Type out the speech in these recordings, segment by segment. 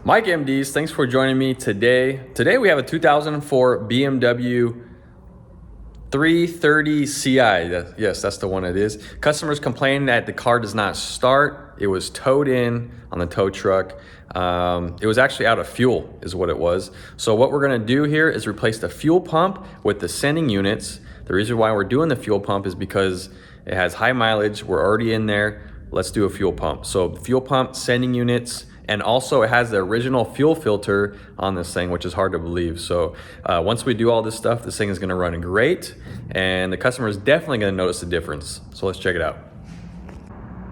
Mike MDs, thanks for joining me today. Today we have a 2004 BMW 330 Ci. Yes, that's the one it is. Customers complained that the car does not start. It was towed in on the tow truck. It was actually out of fuel is what it was. So what we're gonna do here is replace the fuel pump with the sending units. The reason why we're doing the fuel pump is because it has high mileage. We're already in there. Let's do a fuel pump. So fuel pump, sending units, and also it has the original fuel filter on this thing, which is hard to believe. So once we do all this stuff, this thing is gonna run great, and the customer is definitely gonna notice the difference. So let's check it out.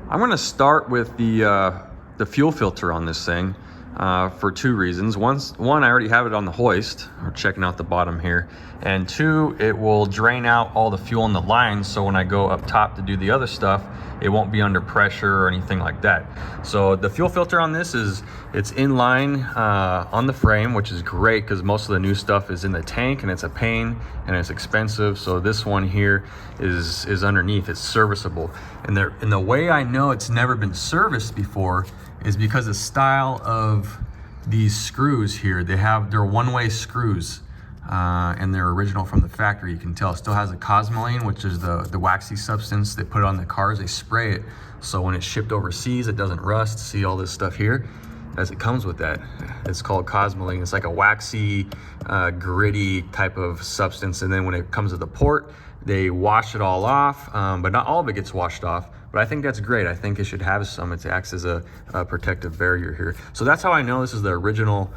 I'm gonna start with the fuel filter on this thing for two reasons. One, I already have it on the hoist. We're checking out the bottom here. And two, it will drain out all the fuel in the lines, so when I go up top to do the other stuff, it won't be under pressure or anything like that. So the fuel filter on this it's in line on the frame, which is great because most of the new stuff is in the tank and it's a pain and it's expensive. So this one here is underneath, it's serviceable. And the way I know it's never been serviced before is because the style of these screws here, they're one-way screws. And they're original from the factory. You can tell it still has a cosmoline, which is the waxy substance they put on the cars. They spray it so when it's shipped overseas it doesn't rust. See all this stuff here as it comes with that. It's called cosmoline. It's like a waxy gritty type of substance, and then when it comes to the port they wash it all off, but not all of it gets washed off. But I think that's great. I think it should have some. It acts as a protective barrier here. So that's how I know this is the original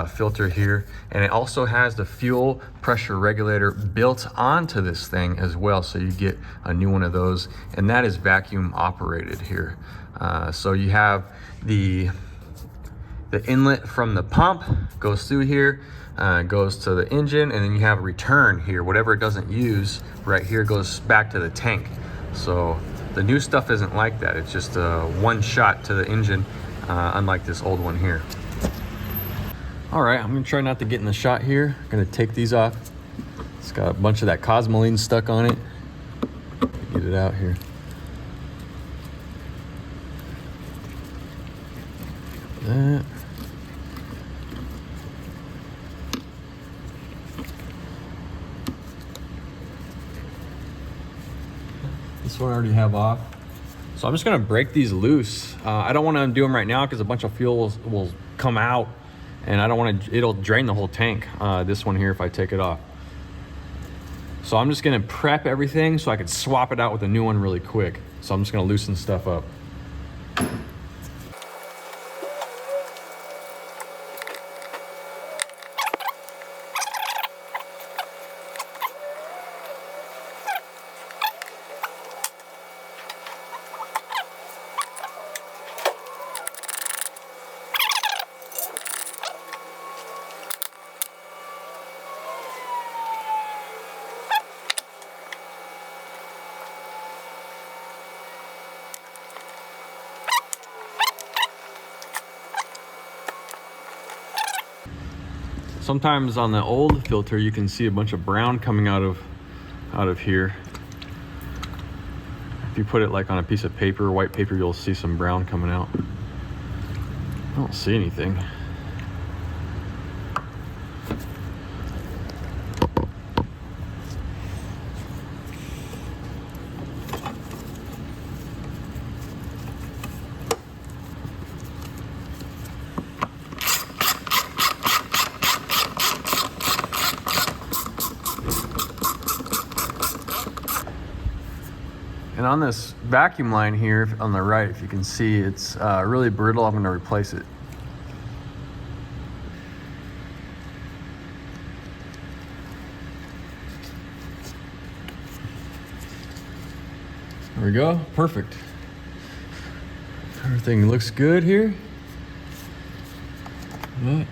filter here. And it also has the fuel pressure regulator built onto this thing as well. So you get a new one of those, and that is vacuum operated here. So you have the inlet from the pump goes through here, goes to the engine, and then you have a return here. Whatever it doesn't use right here goes back to the tank. So the new stuff isn't like that. It's just one shot to the engine, unlike this old one here. All right, I'm gonna try not to get in the shot here. I'm gonna take these off. It's got a bunch of that cosmoline stuck on it. Get it out here. That. This one I already have off. So I'm just gonna break these loose. I don't wanna undo them right now because a bunch of fuel will come out, and I don't wanna, it'll drain the whole tank, this one here, if I take it off. So I'm just gonna prep everything so I can swap it out with a new one really quick. So I'm just gonna loosen stuff up. Sometimes on the old filter you can see a bunch of brown coming out of here. If you put it like on a piece of paper, white paper, you'll see some brown coming out. I don't see anything. And on this vacuum line here on the right, if you can see, it's really brittle. I'm gonna replace it. There we go, perfect. Everything looks good here. Yeah.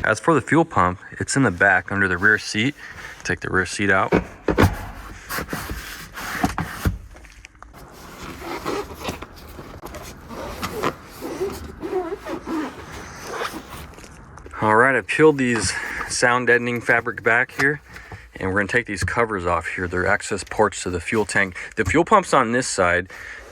As for the fuel pump, it's in the back under the rear seat. Take the rear seat out. All right, I peeled these sound deadening fabric back here, and we're gonna take these covers off here. They're access ports to the fuel tank. The fuel pump's on this side,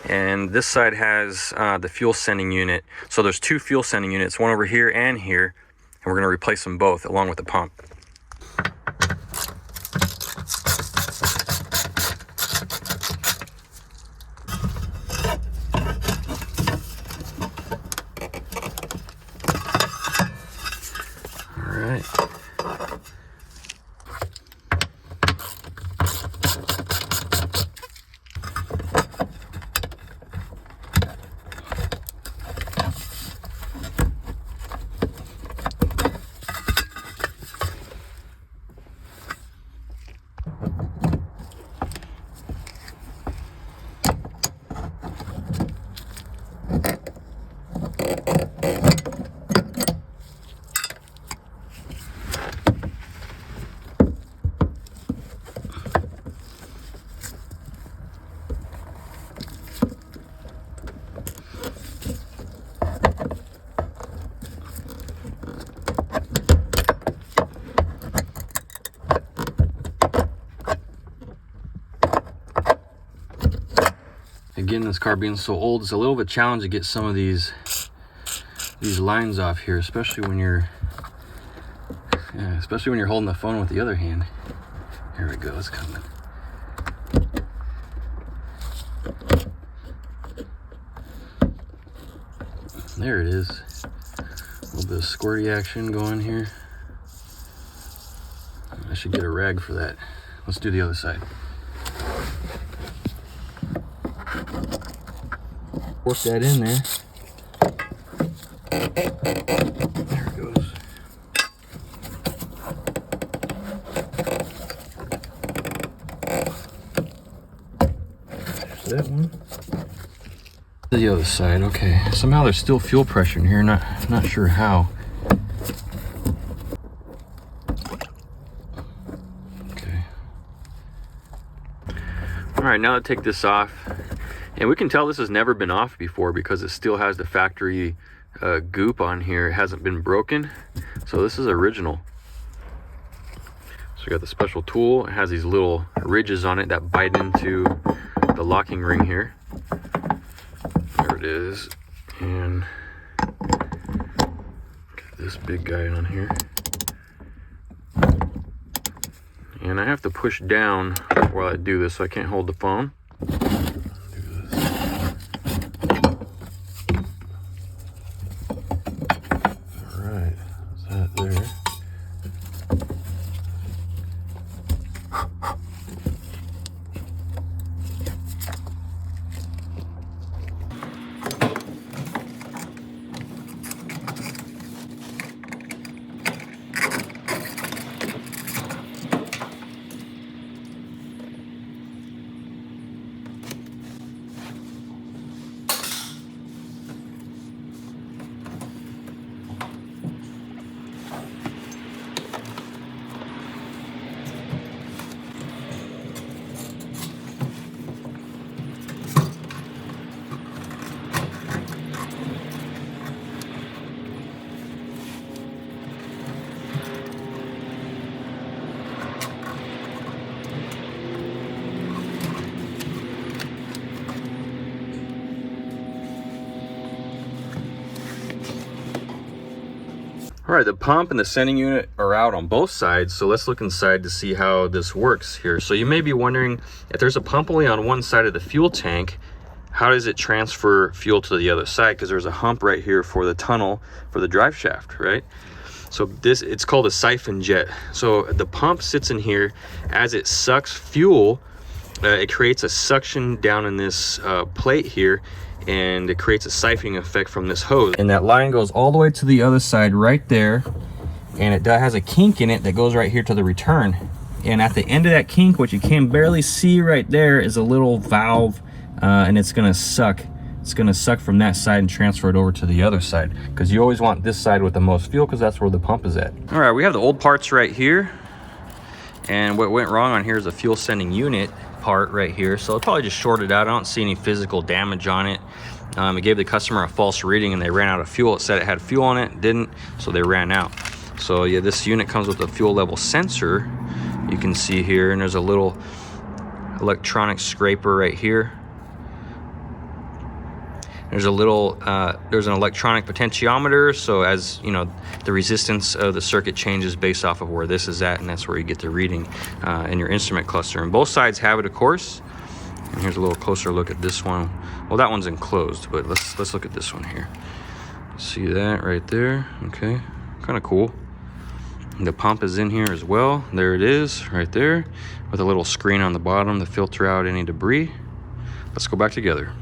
and this side has the fuel sending unit. So there's two fuel sending units, one over here and here, and we're gonna replace them both along with the pump. All right. Again, this car being so old, it's a little bit of a challenge to get some of these lines off here, especially when you're holding the phone with the other hand. Here we go, it's coming. There it is. A little bit of squirty action going here. I should get a rag for that. Let's do the other side. Work that in there. There it goes. There's that one. The other side, okay. Somehow there's still fuel pressure in here, not sure how. Okay. All right, now to take this off. And we can tell this has never been off before because it still has the factory goop on here. It hasn't been broken. So this is original. So we got the special tool. It has these little ridges on it that bite into the locking ring here. There it is. And get this big guy on here. And I have to push down while I do this so I can't hold the phone. All right, the pump and the sending unit are out on both sides, so let's look inside to see how this works here. So you may be wondering, if there's a pump only on one side of the fuel tank, how does it transfer fuel to the other side? Because there's a hump right here for the tunnel for the drive shaft, right? So it's called a siphon jet. So the pump sits in here. As it sucks fuel, it creates a suction down in this plate here, and it creates a siphoning effect from this hose. And that line goes all the way to the other side right there, and it has a kink in it that goes right here to the return. And at the end of that kink, what you can barely see right there, is a little valve, and it's gonna suck. It's gonna suck from that side and transfer it over to the other side, because you always want this side with the most fuel, because that's where the pump is at. All right, we have the old parts right here, and what went wrong on here is a fuel sending unit part right here, so it probably just shorted out. I don't see any physical damage on it. It gave the customer a false reading and they ran out of fuel. It said it had fuel on it, didn't, so they ran out. So yeah, this unit comes with a fuel level sensor. You can see here, and there's a little electronic scraper right here. There's a little, there's an electronic potentiometer, so as you know, the resistance of the circuit changes based off of where this is at, and that's where you get the reading in your instrument cluster. And both sides have it, of course. And here's a little closer look at this one. Well, that one's enclosed, but let's look at this one here. See that right there? Okay, kind of cool. The pump is in here as well. There it is, right there, with a little screen on the bottom to filter out any debris. Let's go back together.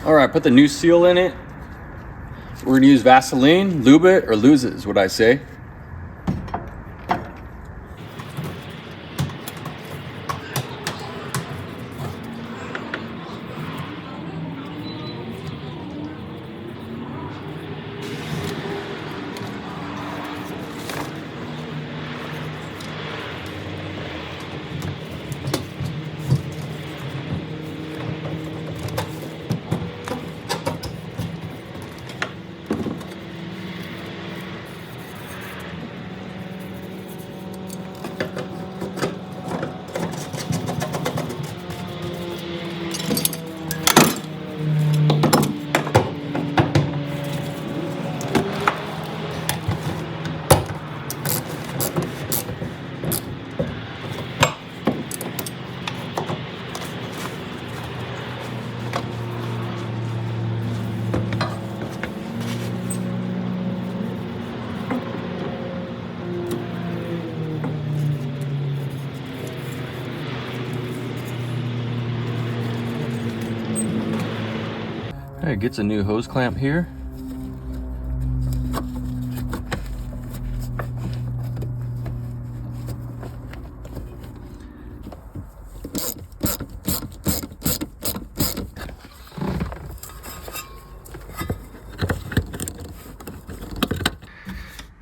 All right, put the new seal in it. We're gonna use Vaseline, lube it or lose it is what I say. It gets a new hose clamp here.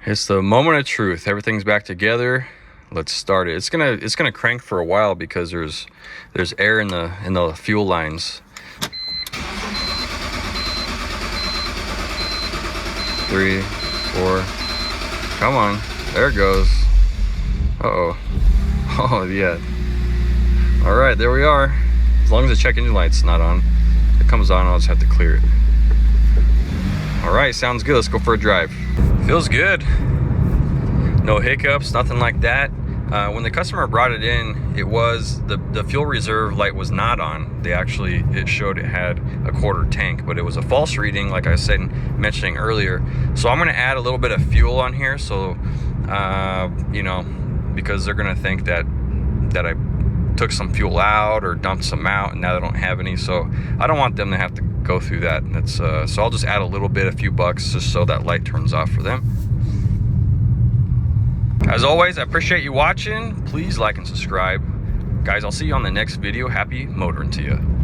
It's the moment of truth. Everything's back together. Let's start it. It's gonna crank for a while because there's air in the fuel lines. 3, 4, come on, there it goes. Uh-oh, oh yeah. All right, there we are. As long as the check engine light's not on. If it comes on, I'll just have to clear it. All right, sounds good, let's go for a drive. Feels good. No hiccups, nothing like that. When the customer brought it in, it was, the fuel reserve light was not on. It showed it had a quarter tank, but it was a false reading, like I said, mentioning earlier. So I'm gonna add a little bit of fuel on here, so, you know, because they're gonna think that I took some fuel out or dumped some out and now they don't have any. So I don't want them to have to go through that. That's, so I'll just add a little bit, a few bucks, just so that light turns off for them. As always, I appreciate you watching. Please like and subscribe. Guys, I'll see you on the next video. Happy motoring to you.